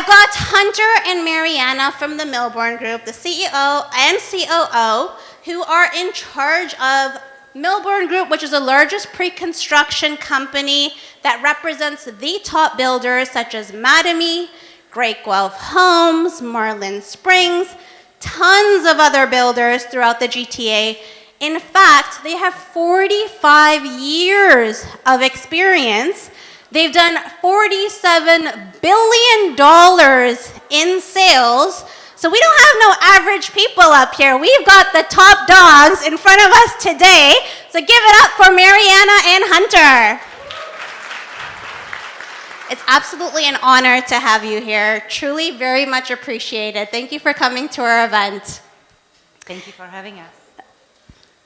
I've got Hunter and Mariana from the Milborne Group, the CEO and COO, who are in charge of Milborne Group, which is the largest pre-construction company that represents the top builders such as Mattamy, Great Guelph Homes, Marlin Springs, tons of other builders throughout the GTA. In fact, they have 45 years of experience. They've done $47 billion in sales. So we don't have no average people up here. We've got the top dogs in front of us today. So give it up for Mariana and Hunter. It's absolutely an honor to have you here. Truly very much appreciated. Thank you for coming to our event. Thank you for having us.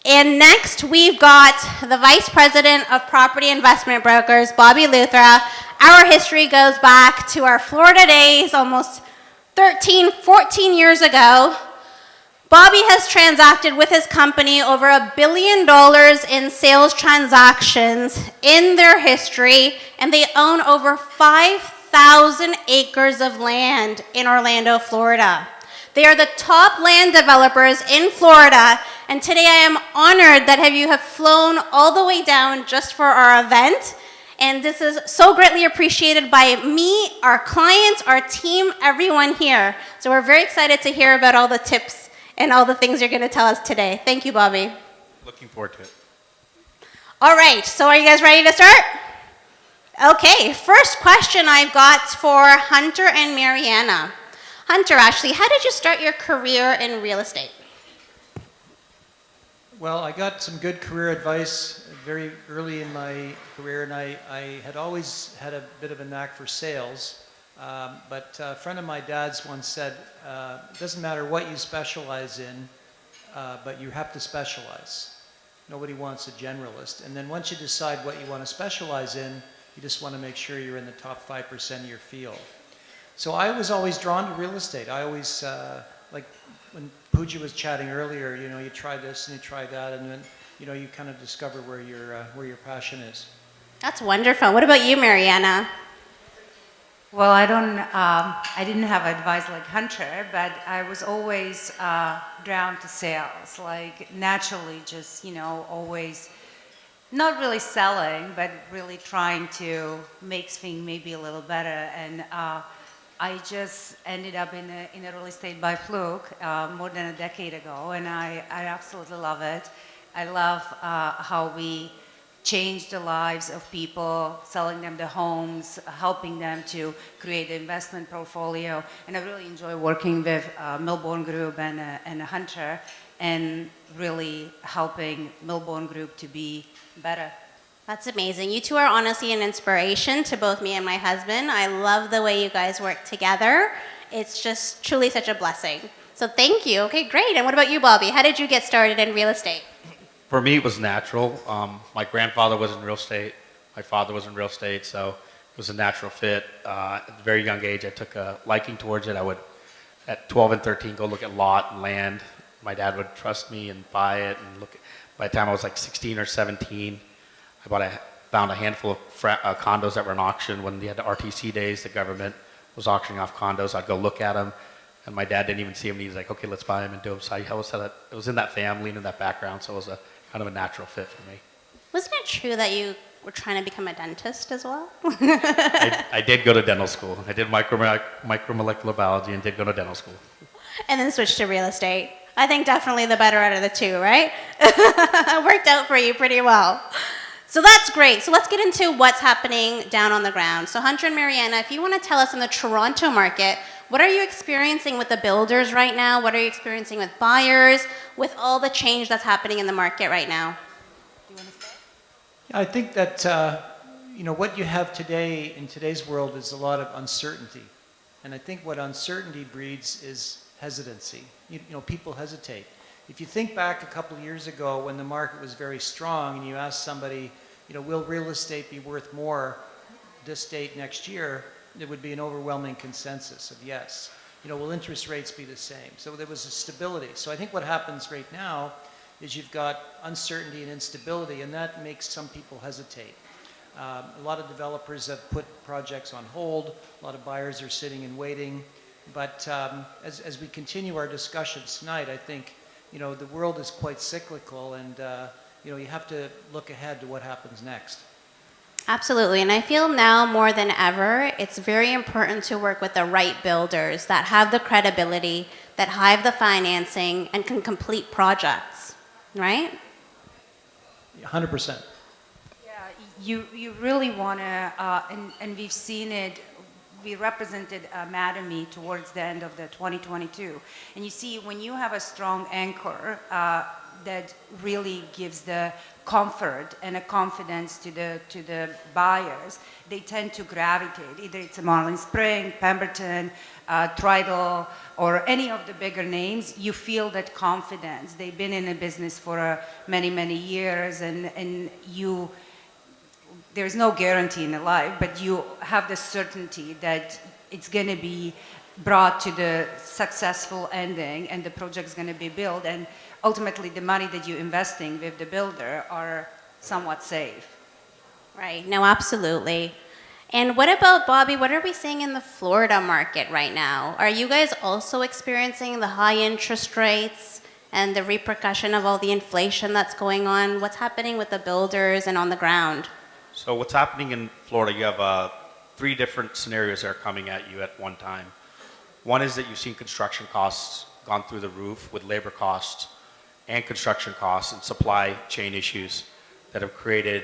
And next, we've got the Vice President of Property Investment Brokers, Bobby Luthra. Our history goes back to our Florida days, almost 13, 14 years ago. Bobby has transacted with his company over $1 billion in sales transactions in their history, and they own over 5,000 acres of land in Orlando, Florida. They are the top land developers in Florida, and today I am honored that you have flown all the way down just for our event. And this is so greatly appreciated by me, our clients, our team, everyone here. So we're very excited to hear about all the tips and all the things you're going to tell us today. Thank you, Bobby. Looking forward to it. All right, so are you guys ready to start? Okay, first question I've got for Hunter and Mariana. Hunter, actually, how did you start your career in real estate? Well, I got some good career advice very early in my career, and I had always had a bit of a knack for sales. But a friend of my dad's once said, it doesn't matter what you specialize in, but you have to specialize. Nobody wants a generalist. And then once you decide what you want to specialize in, you just want to make sure you're in the top 5% of your field. So I was always drawn to real estate. I always, like when Puja was chatting earlier, you know, you try this and you try that, and then, you know, you kind of discover where your passion is. That's wonderful. What about you, Mariana? Well, I didn't have advice like Hunter, but I was always drawn to sales, like naturally just, you know, always not really selling, but really trying to make things maybe a little better. And I just ended up in a real estate by fluke more than a decade ago, and I absolutely love it. I love how we change the lives of people, selling them the homes, helping them to create an investment portfolio, and I really enjoy working with Milborne Group and Hunter, and really helping Milborne Group to be better. That's amazing. You two are honestly an inspiration to both me and my husband. I love the way you guys work together. It's just truly such a blessing. So thank you. Okay, great. And what about you, Bobby? How did you get started in real estate? For me, it was natural. My grandfather was in real estate. My father was in real estate, so it was a natural fit. At a very young age, I took a liking towards it. I would, at 12 and 13, go look at lot and land. My dad would trust me and buy it. And look. By the time I was like 16 or 17, I found a handful of condos that were in auction. When they had the RTC days, the government was auctioning off condos. I'd go look at them, and my dad didn't even see them. And he was like, "Okay, let's buy them and do them." So it was in that family and in that background, so it was a kind of a natural fit for me. Wasn't it true that you were trying to become a dentist as well? I did go to dental school. I did micromolecular biology and did go to dental school. And then switched to real estate. I think definitely the better out of the two, right? Worked out for you pretty well. So that's great. So let's get into what's happening down on the ground. So Hunter and Mariana, if you want to tell us in the Toronto market, what are you experiencing with the builders right now? What are you experiencing with buyers, with all the change that's happening in the market right now? Do you want to say? I think that you know, what you have today in today's world is a lot of uncertainty, and I think what uncertainty breeds is hesitancy. You know, people hesitate. If you think back a couple of years ago when the market was very strong, and you ask somebody, you know, will real estate be worth more this date next year? There would be an overwhelming consensus of yes. You know, will interest rates be the same? So there was a stability. So I think what happens right now is you've got uncertainty and instability, and that makes some people hesitate. A lot of developers have put projects on hold. A lot of buyers are sitting and waiting. But as we continue our discussions tonight, I think, the world is quite cyclical, and, you have to look ahead to what happens next. Absolutely, and I feel now more than ever, it's very important to work with the right builders that have the credibility, that have the financing, and can complete projects, right? 100%. Yeah, you really want to, and we've seen it. We represented Mattamy towards the end of the 2022, and you see when you have a strong anchor that really gives the comfort and a confidence to the buyers, they tend to gravitate. Either it's a Marlin Spring, Pemberton, Tridal, or any of the bigger names. You feel that confidence. They've been in a business for many years, and you. There's no guarantee in life, but you have the certainty that it's going to be brought to the successful ending and the project's going to be built, and ultimately the money that you're investing with the builder are somewhat safe. Right, no, absolutely. And what about, Bobby, what are we seeing in the Florida market right now? Are you guys also experiencing the high interest rates and the repercussion of all the inflation that's going on? What's happening with the builders and on the ground? So what's happening in Florida, you have 3 different scenarios that are coming at you at one time. One is that you've seen construction costs gone through the roof with labor costs and construction costs and supply chain issues that have created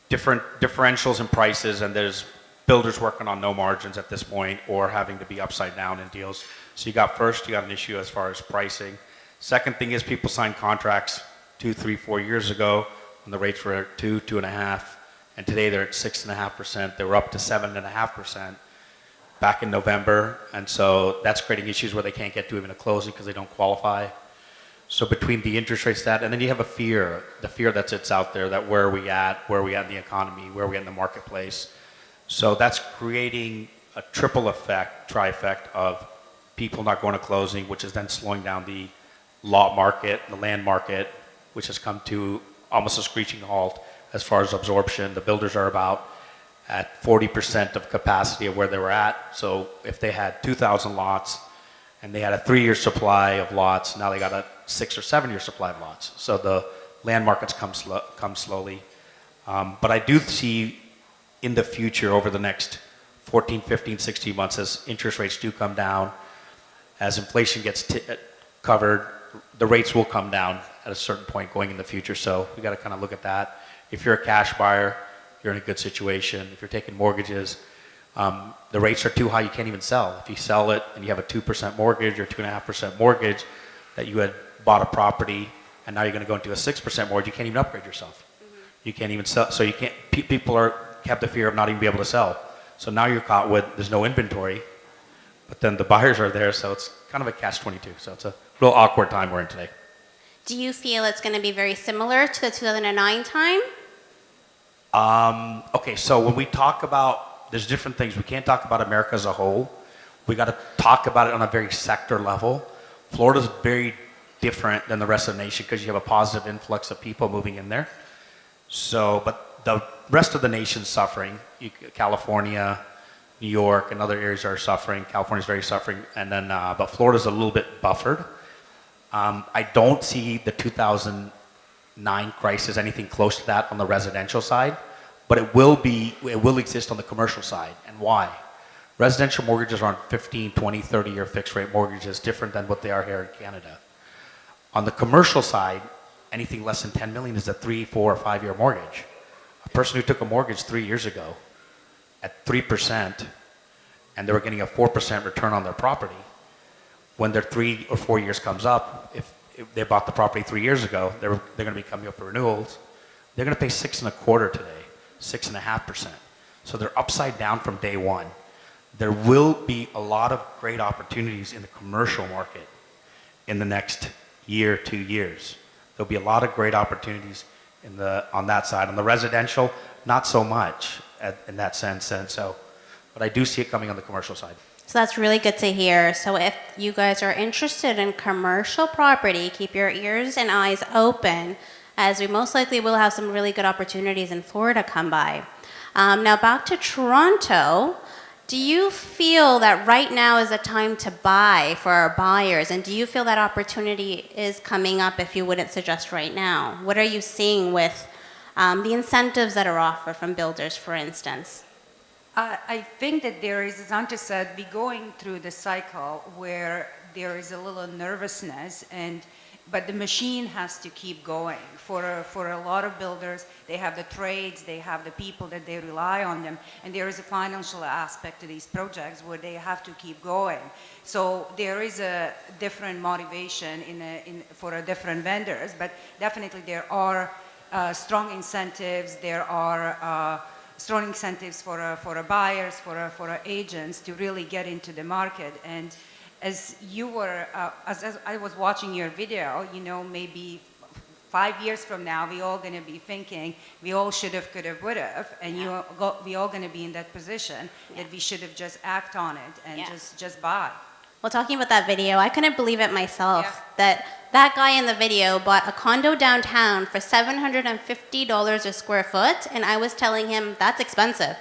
different differentials in prices, and there's builders working on no margins at this point or having to be upside down in deals. So you got an issue as far as pricing. Second thing is people signed contracts 2, 3, 4 years ago when the rates were at 2.5, and today they're at 6.5%. They were up to 7.5% back in November, and so that's creating issues where they can't get to even a closing because they don't qualify. So between the interest rates, and then you have the fear that sits out there that where are we at in the economy, where are we at in the marketplace. So that's creating a trifecta of people not going to closing, which is then slowing down the lot market, the land market, which has come to almost a screeching halt as far as absorption. The builders are about at 40% of capacity of where they were at. So if they had 2,000 lots and they had a 3-year supply of lots, now they got a 6 or 7-year supply of lots. So the land markets come slowly. But I do see in the future, over the next 14, 15, 16 months, as interest rates do come down, as inflation gets covered, the rates will come down at a certain point going in the future. So we got to kind of look at that. If you're a cash buyer, you're in a good situation. If you're taking mortgages, the rates are too high, you can't even sell. If you sell it and you have a 2% mortgage or 2.5% mortgage that you had bought a property and now you're going to go into a 6% mortgage, you can't even upgrade yourself. You can't even sell. So you can't. People have the fear of not even be able to sell. So now you're caught with there's no inventory, but then the buyers are there, so it's kind of a catch-22. So it's a real awkward time we're in today. Do you feel it's going to be very similar to the 2009 time? Okay, so when we talk about, there's different things. We can't talk about America as a whole. We got to talk about it on a very sector level. Florida's very different than the rest of the nation because you have a positive influx of people moving in there. So, but the rest of the nation's suffering. California, New York, and other areas are suffering. California's very suffering, and then but Florida's a little bit buffered. I don't see the 2009 crisis anything close to that on the residential side, but it will exist on the commercial side. And why? Residential mortgages are on 15, 20, 30-year fixed rate mortgages, different than what they are here in Canada. On the commercial side, anything less than 10 million is a 3, 4, or 5-year mortgage. A person who took a mortgage 3 years ago at 3% and they were getting a 4% return on their property, when their 3 or 4 years comes up, if they bought the property 3 years ago, they're going to be coming up for renewals, they're going to pay 6.25% today, 6.5%. So they're upside down from day one. There will be a lot of great opportunities in the commercial market in the next year, 2 years. There'll be a lot of great opportunities on that side. On the residential, not so much in that sense. And so, but I do see it coming on the commercial side. So that's really good to hear. So if you guys are interested in commercial property, keep your ears and eyes open. as we most likely will have some really good opportunities in Florida come by. Now back to Toronto, do you feel that right now is a time to buy for our buyers? And do you feel that opportunity is coming up if you wouldn't suggest right now? What are you seeing with the incentives that are offered from builders, for instance? I think that there is, as Ante said, we're going through the cycle where there is a little nervousness, but the machine has to keep going. For a lot of builders, they have the trades, they have the people that they rely on them, and there is a financial aspect to these projects where they have to keep going. So there is a different motivation for different vendors, but definitely there are strong incentives. There are strong incentives for buyers, for agents to really get into the market. And as you were, as I was watching your video, maybe 5 years from now, we all going to be thinking we all should have, could have, would have, and we all going to be in that position that we should have just act on it and just buy. Well, talking about that video, I couldn't believe it myself that guy in the video bought a condo downtown for $750 a square foot, and I was telling him that's expensive.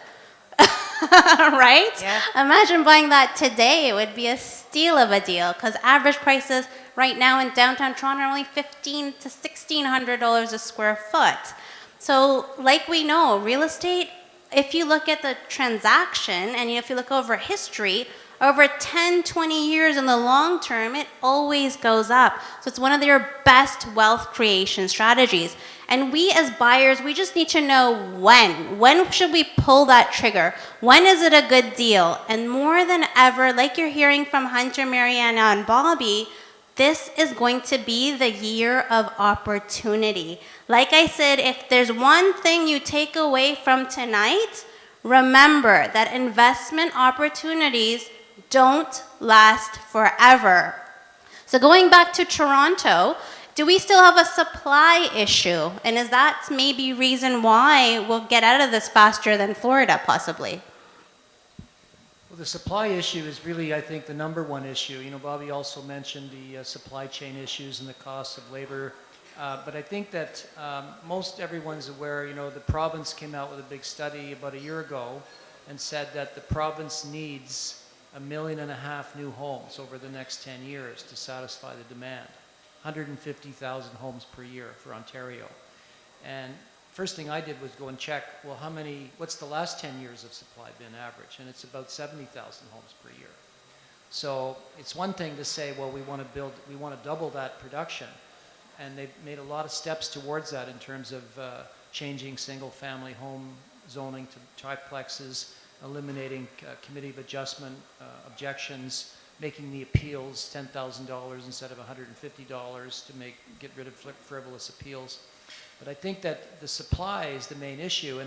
Right? Yeah. Imagine buying that today. It would be a steal of a deal because average prices right now in downtown Toronto are only $1,500 to $1,600 a square foot. So like we know, real estate, if you look at the transaction and if you look over history, over 10, 20 years in the long term, it always goes up. So it's one of your best wealth creation strategies. And we as buyers, we just need to know when. When should we pull that trigger? When is it a good deal? And more than ever, like you're hearing from Hunter, Mariana, and Bobby, this is going to be the year of opportunity. Like I said, if there's one thing you take away from tonight, remember that investment opportunities don't last forever. So going back to Toronto, do we still have a supply issue? And is that maybe reason why we'll get out of this faster than Florida, possibly? Well, the supply issue is really, I think, the number one issue. Bobby also mentioned the supply chain issues and the cost of labor. But I think that most everyone's aware, the province came out with a big study about a year ago and said that the province needs 1.5 million new homes over the next 10 years to satisfy the demand. 150,000 homes per year for Ontario. And first thing I did was go and check, well, what's the last 10 years of supply been average? And it's about 70,000 homes per year. So it's one thing to say, well, we want to double that production. And they've made a lot of steps towards that in terms of changing single-family home zoning to triplexes, eliminating committee of adjustment objections, making the appeals $10,000 instead of $150 to get rid of frivolous appeals. But I think that the supply is the main issue,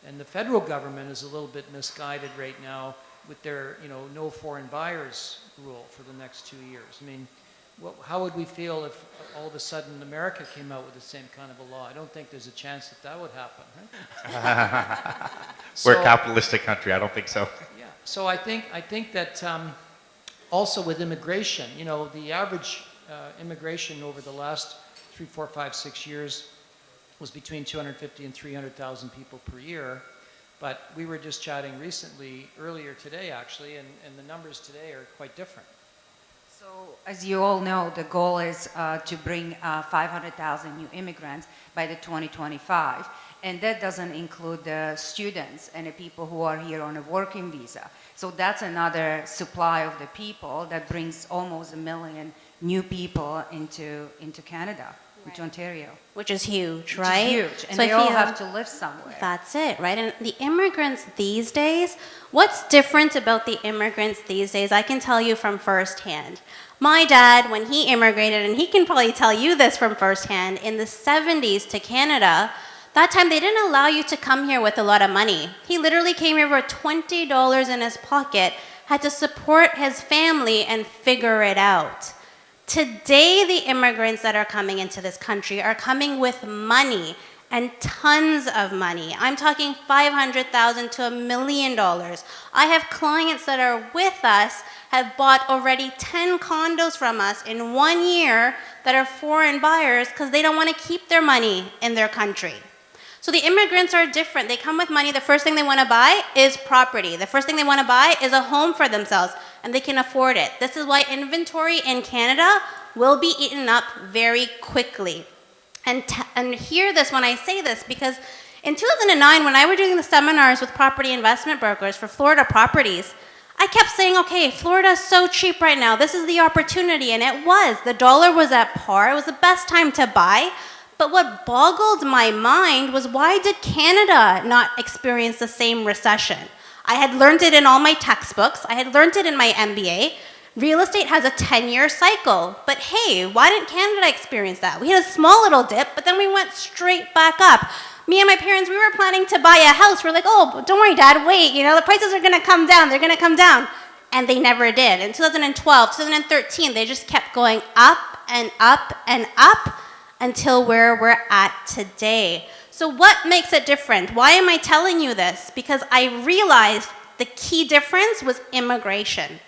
and the federal government is a little bit misguided right now with their no foreign buyers rule for the next 2 years. I mean, how would we feel if all of a sudden America came out with the same kind of a law? I don't think there's a chance that would happen, right? We're a capitalistic country. I don't think so. Yeah. So I think that also with immigration, the average immigration over the last 3, 4, 5, 6 years was between 250 and 300,000 people per year. But we were just chatting earlier today actually, and the numbers today are quite different. So, as you all know, the goal is to bring 500,000 new immigrants by the 2025, and that doesn't include the students and the people who are here on a working visa. So that's another supply of the people that brings almost 1 million new people into Canada, into Ontario. Which is huge, right? Which is huge, and so they all have to live somewhere. That's it, right? And the immigrants these days, what's different about the immigrants these days, I can tell you from firsthand. My dad, when he immigrated, and he can probably tell you this from firsthand, in the 70s to Canada, that time they didn't allow you to come here with a lot of money. He literally came here with $20 in his pocket, had to support his family and figure it out. Today, the immigrants that are coming into this country are coming with money and tons of money. I'm talking $500,000 to $1 million. I have clients that are with us, have bought already 10 condos from us in 1 year that are foreign buyers because they don't want to keep their money in their country. So the immigrants are different. They come with money. The first thing they want to buy is property. The first thing they want to buy is a home for themselves, and they can afford it. This is why inventory in Canada will be eaten up very quickly. And hear this when I say this, because in 2009, when I were doing the seminars with property investment brokers for Florida properties, I kept saying, okay, Florida is so cheap right now. This is the opportunity, and it was. The dollar was at par. It was the best time to buy. But what boggled my mind was, why did Canada not experience the same recession? I had learned it in all my textbooks. I had learned it in my MBA. Real estate has a 10-year cycle. But hey, why didn't Canada experience that? We had a small little dip, but then we went straight back up. Me and my parents, we were planning to buy a house. We're like, oh, don't worry, Dad, wait. You know, the prices are going to come down. They're going to come down. And they never did. In 2012, 2013, they just kept going up and up and up until where we're at today. So what makes it different? Why am I telling you this? Because I realized the key difference was immigration.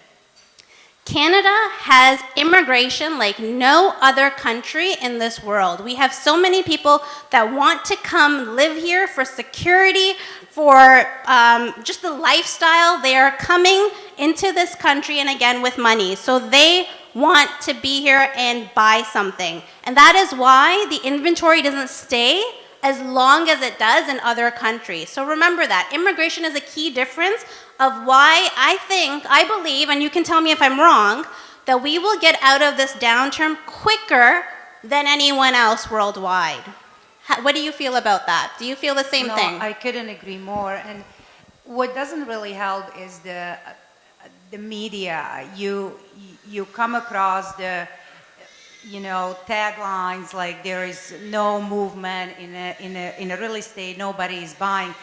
Canada has immigration like no other country in this world. We have so many people that want to come live here for security, for just the lifestyle. They are coming into this country, and again, with money. So they want to be here and buy something. And that is why the inventory doesn't stay as long as it does in other countries. So remember that. Immigration is a key difference of why I believe, and you can tell me if I'm wrong, that we will get out of this downturn quicker than anyone else worldwide. What do you feel about that? Do you feel the same thing? No, I couldn't agree more. And what doesn't really help is the media. You come across the taglines like there is no movement in a real estate, nobody is buying.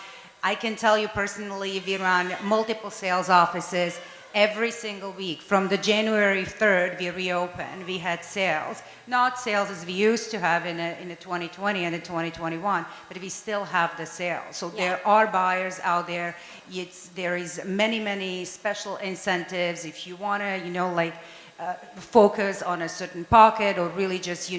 I can tell you personally, we run multiple sales offices every single week. From the January 3rd, we reopened, we had sales. Not sales as we used to have in a 2020 and a 2021, but we still have the sales. So there are buyers out there. There is many special incentives if you want to, focus on a certain pocket or really just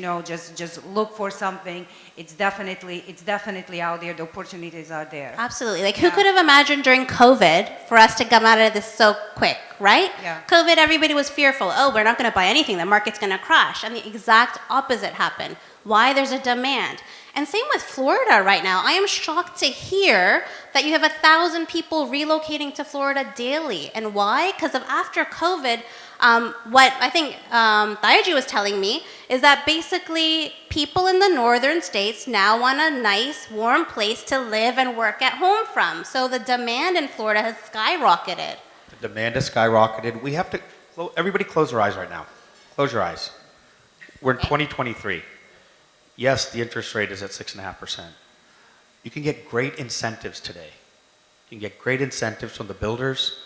look for something. It's definitely out there. The opportunities are there. Absolutely. Like, who could have imagined during COVID for us to come out of this so quick, right? Yeah. COVID, everybody was fearful. Oh, we're not going to buy anything. The market's going to crash. And the exact opposite happened. Why? There's a demand. And same with Florida right now. I am shocked to hear that you have 1,000 people relocating to Florida daily. And why? Because of after COVID, what I think Thayaji was telling me is that basically people in the northern states now want a nice, warm place to live and work at home from. So the demand in Florida has skyrocketed. The demand has skyrocketed. We have to, everybody close their eyes right now. Close your eyes. We're in 2023. Yes, the interest rate is at 6.5%. You can get great incentives today. You can get great incentives from the builders.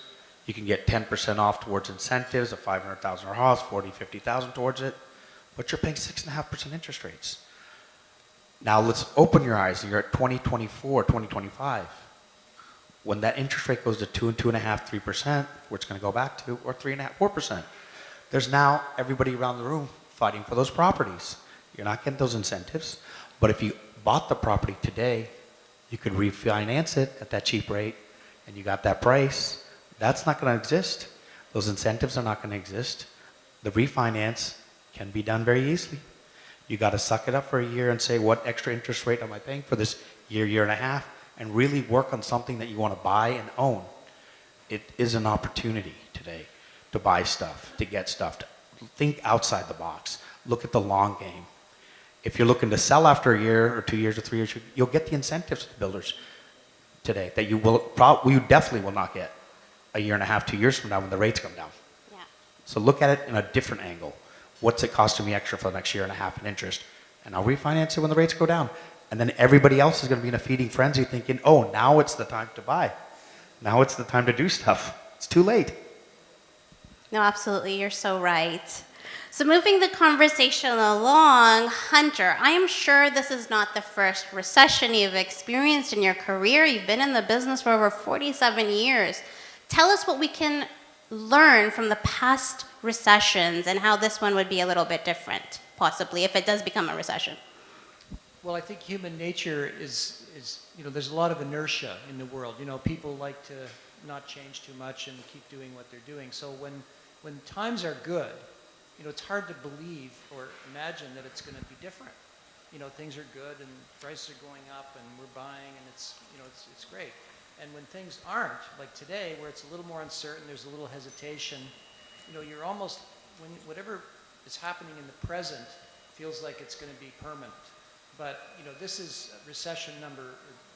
You can get 10% off towards incentives, a $500,000 house, $40,000, $50,000 towards it, but you're paying 6.5% interest rates. Now let's open your eyes, and you're at 2024, 2025. When that interest rate goes to 2 and 2.5%, 3%, where it's going to go back to, or 3.5%, 4%, there's now everybody around the room fighting for those properties. You're not getting those incentives, but if you bought the property today, you could refinance it at that cheap rate, and you got that price. That's not going to exist. Those incentives are not going to exist. The refinance can be done very easily. You got to suck it up for a year and say, what extra interest rate am I paying for this year and a half, and really work on something that you want to buy and own. It is an opportunity today to buy stuff, to get stuff, to think outside the box, look at the long game. If you're looking to sell after a year or 2 years or 3 years, you'll get the incentives of the builders today that you definitely will not get a year and a half, 2 years from now when the rates come down. Yeah. So look at it in a different angle. What's it costing me extra for the next year and a half in interest? And I'll refinance it when the rates go down. And then everybody else is going to be in a feeding frenzy thinking, oh, now it's the time to buy. Now it's the time to do stuff. It's too late. No, absolutely. You're so right. So moving the conversation along, Hunter, I am sure this is not the first recession you've experienced in your career. You've been in the business for over 47 years. Tell us what we can learn from the past recessions and how this one would be a little bit different, possibly, if it does become a recession. Well, I think human nature is there's a lot of inertia in the world. People like to not change too much and keep doing what they're doing. So when times are good, it's hard to believe or imagine that it's going to be different. Things are good and prices are going up and we're buying and it's great. And when things aren't, like today, where it's a little more uncertain, there's a little hesitation, you're almost, whatever is happening in the present feels like it's going to be permanent. But, this is recession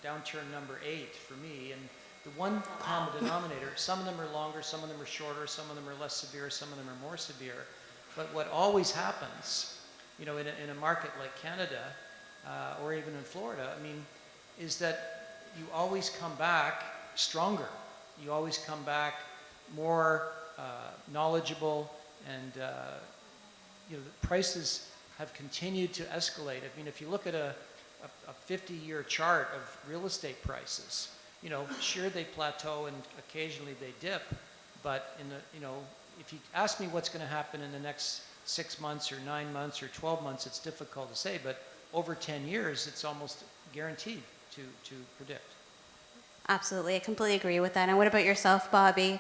downturn number 8 for me. And the one common denominator, some of them are longer, some of them are shorter, some of them are less severe, some of them are more severe. But what always happens, in a market like Canada, or even in Florida, is that you always come back stronger. You always come back more knowledgeable, and the prices have continued to escalate. If you look at a 50-year chart of real estate prices, sure they plateau and occasionally they dip, but if you ask me what's going to happen in the next 6 months or 9 months or 12 months, it's difficult to say, but over 10 years, it's almost guaranteed to predict. Absolutely, I completely agree with that. And what about yourself, Bobby?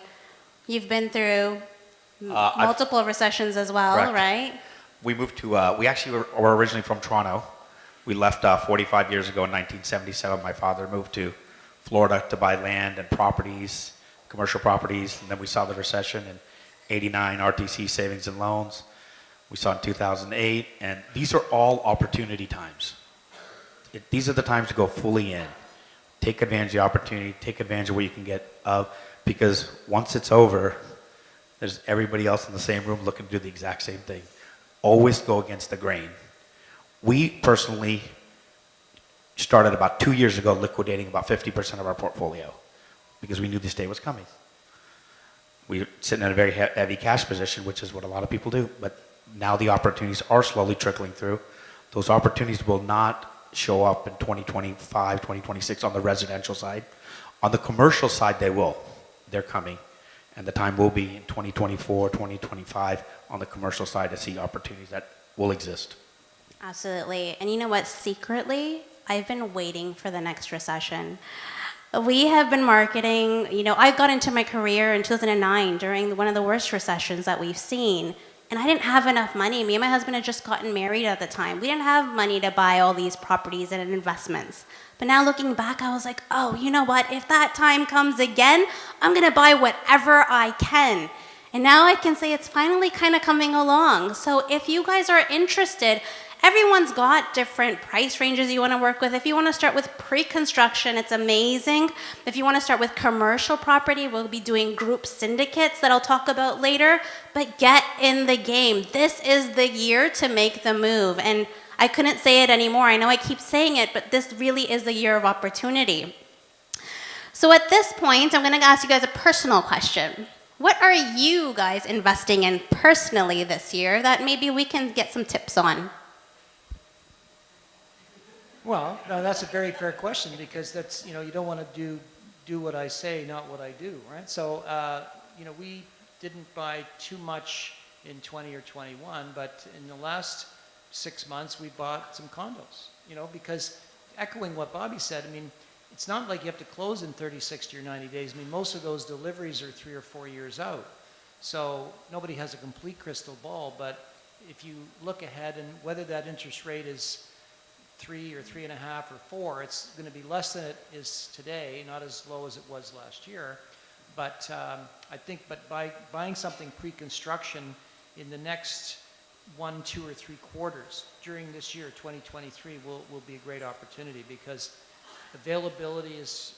You've been through multiple recessions as well, Correct. right? We moved to, we actually were originally from Toronto. We left 45 years ago in 1977. My father moved to Florida to buy land and properties, commercial properties, and then we saw the recession in 89, RTC Savings and Loans. We saw in 2008, and these are all opportunity times. These are the times to go fully in. Take advantage of the opportunity, take advantage of what you can get of, because once it's over, there's everybody else in the same room looking to do the exact same thing. Always go against the grain. We personally started about 2 years ago liquidating about 50% of our portfolio because we knew this day was coming. We were sitting in a very heavy cash position, which is what a lot of people do, but now the opportunities are slowly trickling through. Those opportunities will not show up in 2025, 2026 on the residential side. On the commercial side, they will. They're coming. And the time will be in 2024, 2025 on the commercial side to see opportunities that will exist. Absolutely. And you know what? Secretly, I've been waiting for the next recession. We have been marketing, I got into my career in 2009 during one of the worst recessions that we've seen. And I didn't have enough money. Me and my husband had just gotten married at the time. We didn't have money to buy all these properties and investments. But now looking back, I was like, oh, you know what? If that time comes again, I'm going to buy whatever I can. And now I can say it's finally kind of coming along. So if you guys are interested, everyone's got different price ranges you want to work with. If you want to start with pre-construction, it's amazing. If you want to start with commercial property, we'll be doing group syndicates that I'll talk about later. But get in the game. This is the year to make the move. And I couldn't say it anymore. I know I keep saying it, but this really is the year of opportunity. So at this point, I'm going to ask you guys a personal question. What are you guys investing in personally this year that maybe we can get some tips on? Well, no, that's a very fair question because that's, you don't want to do what I say, not what I do, right? So, we didn't buy too much in 20 or 21, but in the last 6 months, we bought some condos, because echoing what Bobby said, it's not like you have to close in 30, 60, or 90 days. Most of those deliveries are 3 or 4 years out. So nobody has a complete crystal ball, but if you look ahead and whether that interest rate is 3 or 3.5 or 4, it's going to be less than it is today, not as low as it was last year. But I think by buying something pre-construction in the next 1, 2, or 3 quarters during this year, 2023, will be a great opportunity because availability is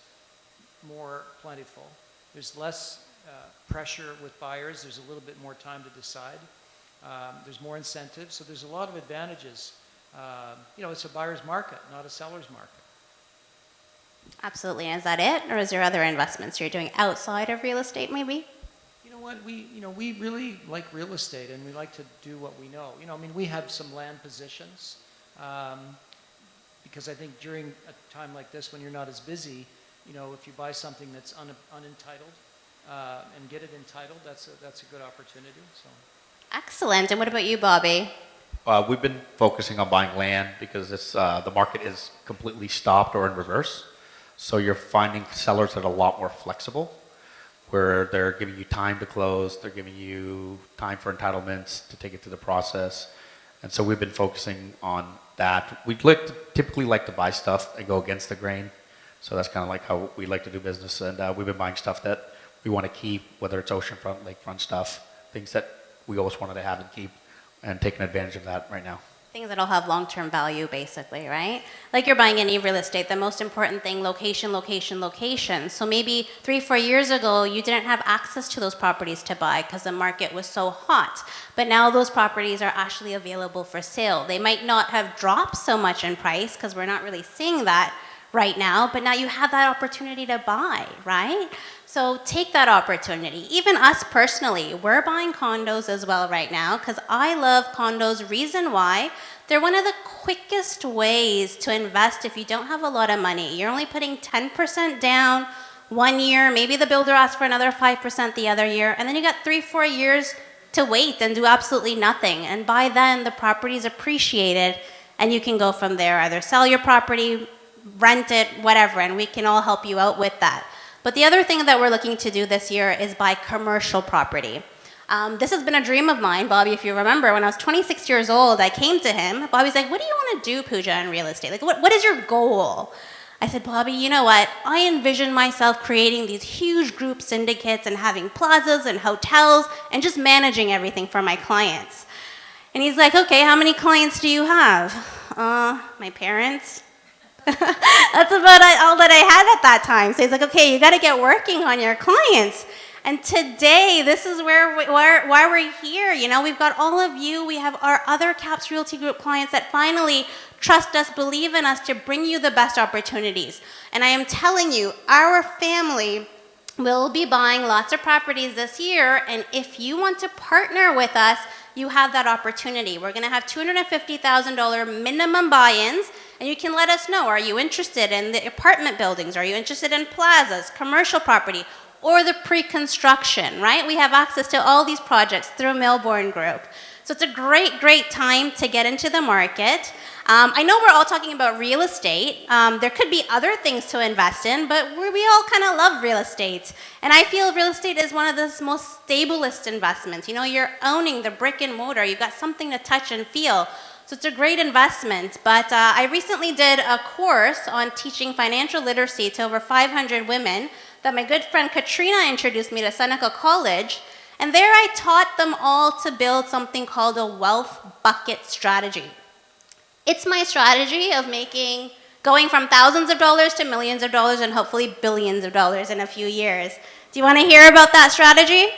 more plentiful. There's less pressure with buyers. There's a little bit more time to decide. There's more incentives. So there's a lot of advantages. It's a buyer's market, not a seller's market. Absolutely. And is that it? Or is there other investments you're doing outside of real estate maybe? You know what, we really like real estate, and we like to do what we know. We have some land positions, because I think during a time like this when you're not as busy, if you buy something that's unentitled, and get it entitled, that's a good opportunity, so. Excellent. And what about you, Bobby? We've been focusing on buying land because the market is completely stopped or in reverse. So you're finding sellers that are a lot more flexible, where they're giving you time to close, they're giving you time for entitlements to take it through the process. And so we've been focusing on that. Typically like to buy stuff and go against the grain. So that's kind of like how we like to do business. And we've been buying stuff that we want to keep, whether it's oceanfront, lakefront stuff, things that we always wanted to have and keep, and taking advantage of that right now. Things that'll have long-term value, basically, right? Like you're buying any real estate, the most important thing, location, location, location. So maybe 3-4 years ago, you didn't have access to those properties to buy because the market was so hot. But now those properties are actually available for sale. They might not have dropped so much in price because we're not really seeing that right now, but now you have that opportunity to buy, right? So take that opportunity. Even us personally, we're buying condos as well right now because I love condos. Reason why, they're one of the quickest ways to invest if you don't have a lot of money. You're only putting 10% down 1 year, maybe the builder asks for another 5% the other year, and then you got 3-4 years to wait and do absolutely nothing. And by then, the property's appreciated and you can go from there, either sell your property, rent it, whatever, and we can all help you out with that. But the other thing that we're looking to do this year is buy commercial property. This has been a dream of mine, Bobby, if you remember. When I was 26 years old, I came to him. Bobby's like, what do you want to do, Puja, in real estate? Like, what is your goal? I said, Bobby, you know what? I envision myself creating these huge group syndicates and having plazas and hotels and just managing everything for my clients. And he's like, okay, how many clients do you have? My parents. That's about all that I had at that time. So he's like, okay, you got to get working on your clients. And today, this is why we're here. We've got all of you. We have our other KAPS Realty Group clients that finally trust us, believe in us to bring you the best opportunities. And I am telling you, our family will be buying lots of properties this year. And if you want to partner with us, you have that opportunity. We're going to have $250,000 minimum buy-ins. And you can let us know, are you interested in the apartment buildings? Are you interested in plazas, commercial property, or the pre-construction, right? We have access to all these projects through Milborne Group. So it's a great, great time to get into the market. I know we're all talking about real estate. There could be other things to invest in, but we all kind of love real estate. And I feel real estate is one of the most stablest investments. You're owning the brick and mortar. You've got something to touch and feel. So it's a great investment, but I recently did a course on teaching financial literacy to over 500 women that my good friend Katrina introduced me to Seneca College, and there I taught them all to build something called a wealth bucket strategy. It's my strategy of going from thousands of dollars to millions of dollars and hopefully billions of dollars in a few years. Do you want to hear about that strategy?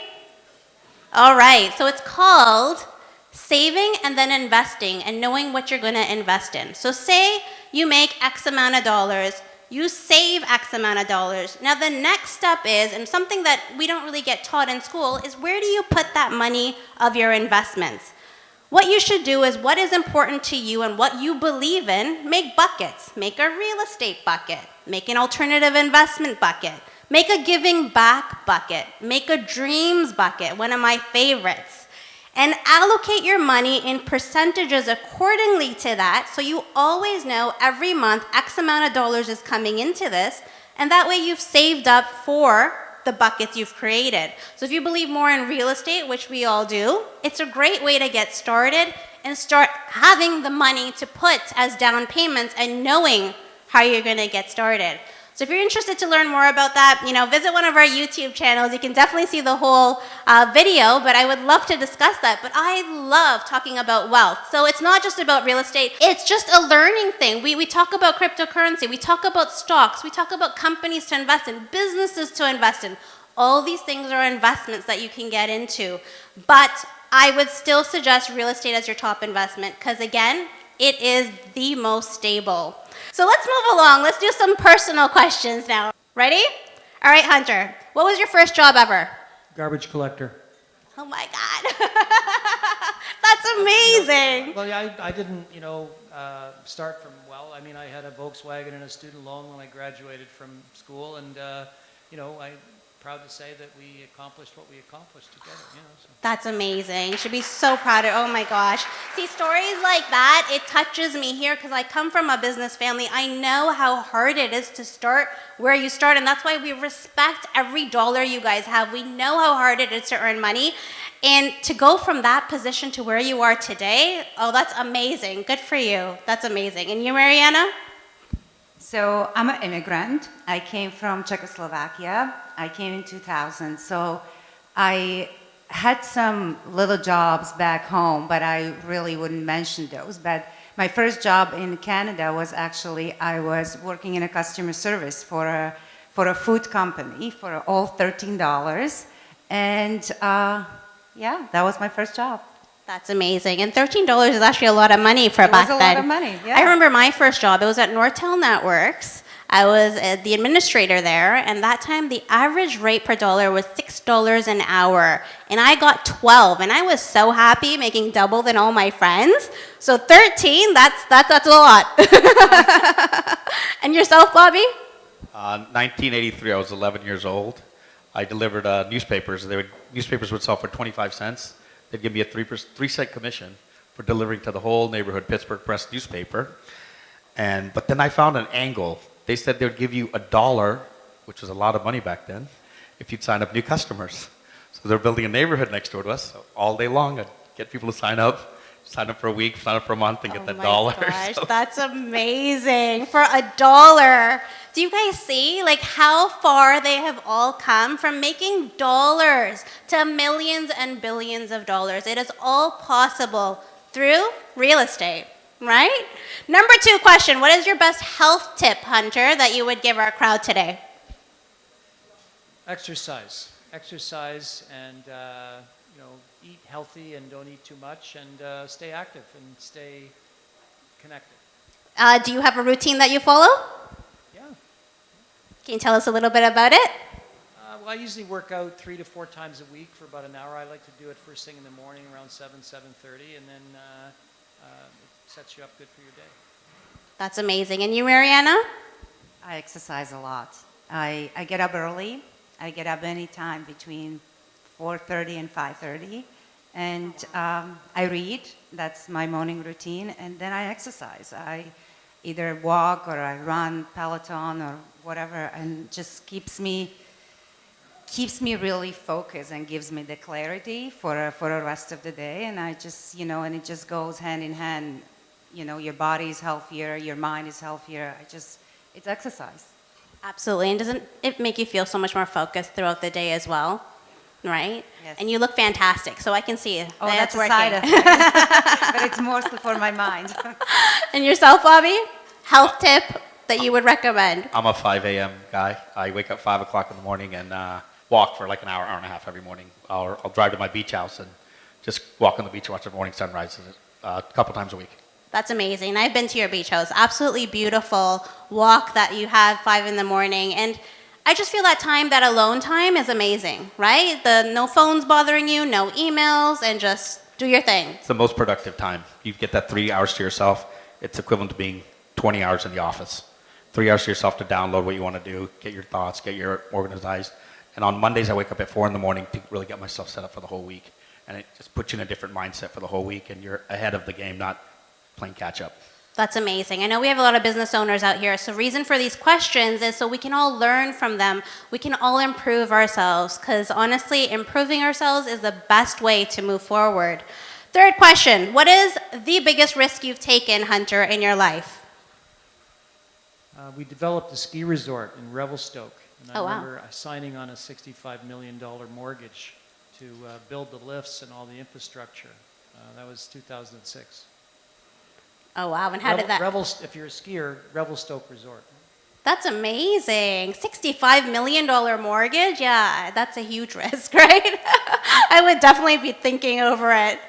All right, so it's called saving and then investing and knowing what you're going to invest in. So say you make X amount of dollars, you save X amount of dollars. Now the next step is, and something that we don't really get taught in school, is where do you put that money of your investments? What you should do is what is important to you and what you believe in, make buckets. Make a real estate bucket, make an alternative investment bucket, make a giving back bucket, make a dreams bucket, one of my favorites. And allocate your money in percentages accordingly to that, so you always know every month X amount of dollars is coming into this, and that way you've saved up for the buckets you've created. So if you believe more in real estate, which we all do, it's a great way to get started and start having the money to put as down payments and knowing how you're going to get started. So if you're interested to learn more about that, visit one of our YouTube channels. You can definitely see the whole video, but I would love to discuss that. But I love talking about wealth. So it's not just about real estate. It's just a learning thing. We talk about cryptocurrency. We talk about stocks. We talk about companies to invest in, businesses to invest in. All these things are investments that you can get into. But I would still suggest real estate as your top investment because, again, it is the most stable. So let's move along. Let's do some personal questions now. Ready? All right, Hunter. What was your first job ever? Garbage collector. Oh my God. That's amazing. Well, yeah, I didn't, start from well. I mean, I had a Volkswagen and a student loan when I graduated from school, and I'm proud to say that we accomplished what we accomplished together. So. That's amazing. You should be so proud of, oh my gosh. See, stories like that, it touches me here because I come from a business family. I know how hard it is to start where you start, and that's why we respect every dollar you guys have. We know how hard it is to earn money, and to go from that position to where you are today, oh, that's amazing. Good for you. That's amazing. And you, Mariana? So I'm an immigrant. I came from Czechoslovakia. I came in 2000. So I had some little jobs back home, but I really wouldn't mention those. But my first job in Canada was actually, I was working in a customer service for a food company for all $13. And yeah, that was my first job. That's amazing. And $13 is actually a lot of money for back then. It was a lot of money, yeah. I remember my first job. It was at Nortel Networks. I was the administrator there, and that time the average rate per dollar was $6 an hour. And I got 12, and I was so happy making double than all my friends. So 13, that's a lot. And yourself, Bobby? 1983, I was 11 years old. I delivered newspapers. Newspapers would sell for 25 cents. They'd give me a 3% commission for delivering to the whole neighborhood Pittsburgh Press newspaper. But then I found an angle. They said they would give you $1, which was a lot of money back then, if you'd sign up new customers. So they're building a neighborhood next door to us. So all day long, I'd get people to sign up for a week, sign up for a month, and get that $1. Oh my gosh, that's amazing. For $1. Do you guys see like how far they have all come from making dollars to millions and billions of dollars? It is all possible through real estate, right? Number 2 question, what is your best health tip, Hunter, that you would give our crowd today? Exercise and eat healthy and don't eat too much, and stay active and stay connected. Do you have a routine that you follow? Yeah. Can you tell us a little bit about it? Well, I usually work out 3 to 4 times a week for about an hour. I like to do it first thing in the morning around 7:30, and then it sets you up good for your day. That's amazing. And you, Mariana? I exercise a lot. I get up early. I get up anytime between 4:30 and 5:30. And I read. That's my morning routine. And then I exercise. I either walk or I run Peloton or whatever, and just keeps me really focused and gives me the clarity for the rest of the day. And I just, and it just goes hand in hand. Your body is healthier, your mind is healthier. It's exercise. Absolutely. And doesn't it make you feel so much more focused throughout the day as well? Right? Yes. And you look fantastic, so I can see Oh, that's that's a working. side effect. But it's mostly for my mind. And yourself, Bobby? Health tip that you would recommend? I'm a 5 a.m. guy. I wake up 5 o'clock in the morning and walk for like an hour and a half every morning. I'll drive to my beach house and just walk on the beach and watch the morning sunrise a couple times a week. That's amazing. I've been to your beach house. Absolutely beautiful walk that you have 5 in the morning. And I just feel that time, that alone time is amazing, right? No phones bothering you, no emails, and just do your thing. It's the most productive time. You get that 3 hours to yourself. It's equivalent to being 20 hours in the office. 3 hours to yourself to download what you want to do, get your thoughts, get your organized. And on Mondays, I wake up at 4 in the morning to really get myself set up for the whole week. And it just puts you in a different mindset for the whole week, and you're ahead of the game, not playing catch up. That's amazing. I know we have a lot of business owners out here, so reason for these questions is so we can all learn from them. We can all improve ourselves, because honestly, improving ourselves is the best way to move forward. Third question, what is the biggest risk you've taken, Hunter, in your life? We developed a ski resort in Revelstoke, and I Oh, wow. remember signing on a $65 million mortgage to build the lifts and all the infrastructure. That was 2006. Oh, wow. And how did that... If you're a skier, Revelstoke Resort. That's amazing. $65 million mortgage? Yeah, that's a huge risk, right? I would definitely be thinking over it.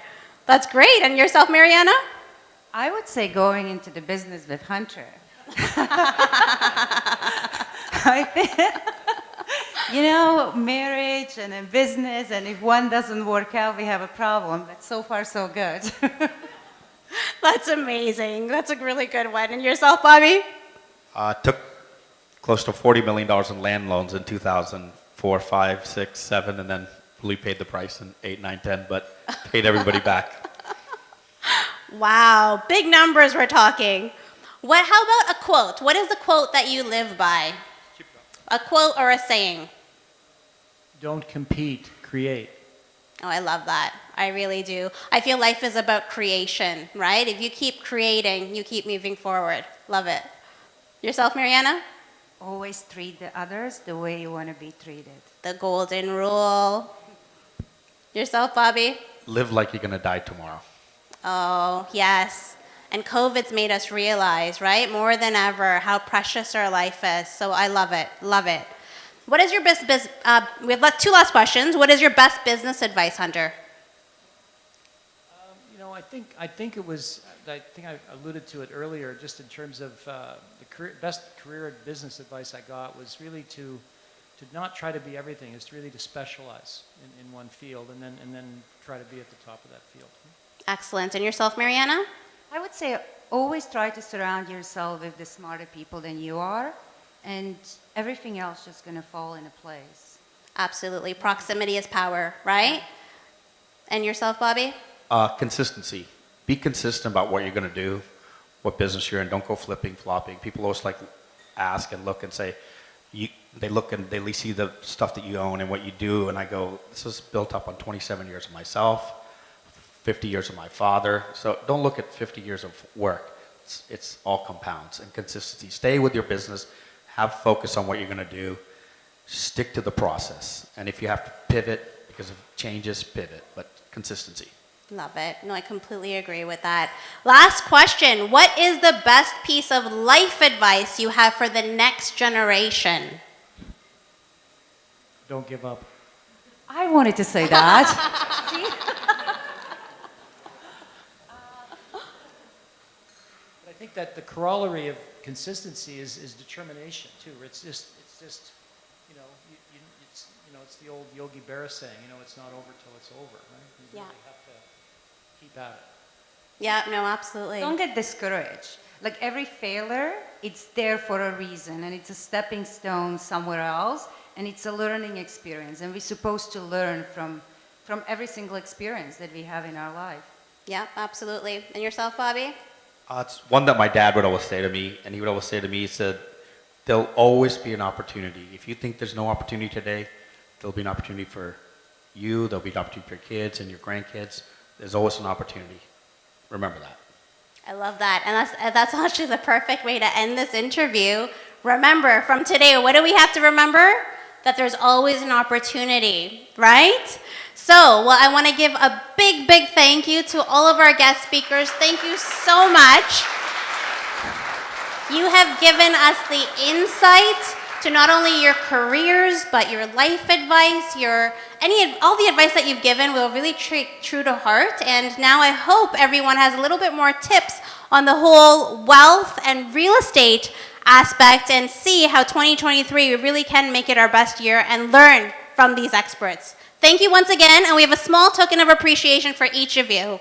That's great. And yourself, Mariana? I would say going into the business with Hunter. You know, marriage and a business, and if one doesn't work out, we have a problem. But so far, so good. That's amazing. That's a really good one. And yourself, Bobby? Took close to $40 million in land loans in 2004, 5, 6, 7, and then really paid the price in 8, 9, 10, but paid everybody back. Wow, big numbers we're talking. How about a quote? What is the quote that you live by? A quote or a saying? Don't compete, create. Oh, I love that. I really do. I feel life is about creation, right? If you keep creating, you keep moving forward. Love it. Yourself, Mariana? Always treat the others the way you want to be treated. The golden rule. Yourself, Bobby? Live like you're going to die tomorrow. Oh, yes. And COVID's made us realize, right, more than ever, how precious our life is. So I love it. Love it. What is your best we have two last questions. What is your best business advice, Hunter? You know, I think I alluded to it earlier, just in terms of the best career and business advice I got was really to not try to be everything, is to really to specialize in one field and then try to be at the top of that field. Excellent. And yourself, Mariana? I would say always try to surround yourself with the smarter people than you are, and everything else just going to fall into place. Absolutely. Proximity is power, right? And yourself, Bobby? Consistency. Be consistent about what you're going to do, what business you're in. Don't go flipping, flopping. People always like ask and look and say, they look and they see the stuff that you own and what you do, and I go, this is built up on 27 years of myself, 50 years of my father. So don't look at 50 years of work. It's all compounds and consistency. Stay with your business. Have focus on what you're going to do. Stick to the process. And if you have to pivot because of changes, pivot. But consistency. Love it. No, I completely agree with that. Last question. What is the best piece of life advice you have for the next generation? Don't give up. I wanted to say that. But I think that the corollary of consistency is determination too. It's just it's the old Yogi Berra saying, it's not over till it's over, right? You Yeah. really have to keep at it. Yeah, no, absolutely. Don't get discouraged. Like every failure, it's there for a reason, and it's a stepping stone somewhere else, and it's a learning experience, and we're supposed to learn from every single experience that we have in our life. Yeah, absolutely. And yourself, Bobby? It's one that my dad would always say to me, and he would always say to me, he said, there'll always be an opportunity. If you think there's no opportunity today, there'll be an opportunity for you, there'll be an opportunity for your kids and your grandkids. There's always an opportunity. Remember that. I love that. And that's actually the perfect way to end this interview. Remember, from today, what do we have to remember? That there's always an opportunity, right? So, well, I want to give a big, big thank you to all of our guest speakers. Thank you so much. You have given us the insight to not only your careers, but your life advice, all the advice that you've given will really treat true to heart. And now I hope everyone has a little bit more tips on the whole wealth and real estate aspect, and see how 2023 we really can make it our best year and learn from these experts. Thank you once again, and we have a small token of appreciation for each of you.